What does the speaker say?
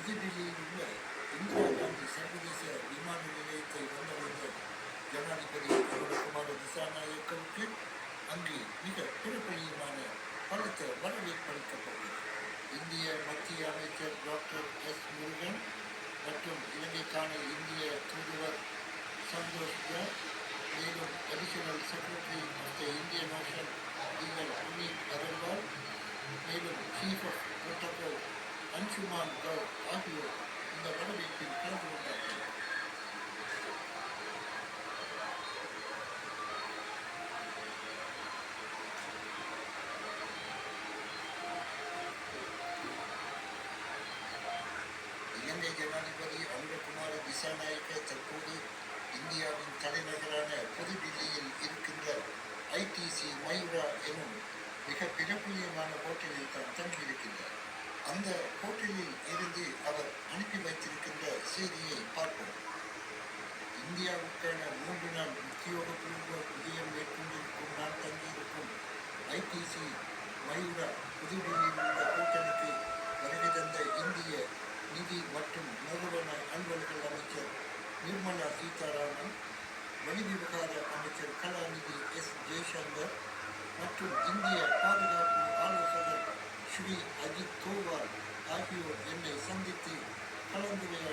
புதுடில்லியில் உள்ள இந்திரா காந்தி சர்வதேச விமான நிலையத்தை வந்தடைந்த ஜனாதிபதி அருணகுமார திசாநாயக்கவுக்கு அங்கு மிக பிரபலியமான பலத்த வரவேற்பளிக்கப்பட்டது. இந்திய மத்திய அமைச்சர் டாக்டர் எஸ் முருகன் மற்றும் இலங்கைக்கான இந்திய தூதுவர் சந்தோஷ் ஜா, மேலும் additional secretary of the Indian Ocean நீங்கள் புனீத் அகர்வால், மேலும் chief of protocol Anshuman Gaur ஆகியோர் இந்த வரவேற்பில் கலந்து கொண்டார்கள். இலங்கை ஜனாதிபதி அனுரகுமார திசாநாயக்க தற்போது இந்தியாவின் தலைநகரான புதுடில்லியில் இருக்கின்ற ஐடிசி மயூரா எனும் மிக பிரபலியமான ஹோட்டலில் தான் தங்கியிருக்கின்றார். அந்த ஹோட்டலில் இருந்து அவர் அனுப்பி வைத்திருக்கின்ற செய்தியை பார்ப்போம். இந்தியாவுக்கான 3 நாள் உத்தியோகபூர்வ விஜயம் மேற்கொண்டிருக்கும் நான் தங்கியிருக்கும் ஐடிசி மயூரா புதுடில்லியில் உள்ள ஹோட்டலுக்கு வருகை தந்த இந்திய நிதி மற்றும் மூலதன அலுவல்கள் அமைச்சர் நிர்மலா சீதாராமன், வெளிவிவகார அமைச்சர் கலாநிதி எஸ் ஜெய்சங்கர் மற்றும் இந்திய பாதுகாப்பு ஆலோசகர் ஸ்ரீ அஜித் தோவால் ஆகியோர் என்னை சந்தித்து கலந்துரையாடினார்.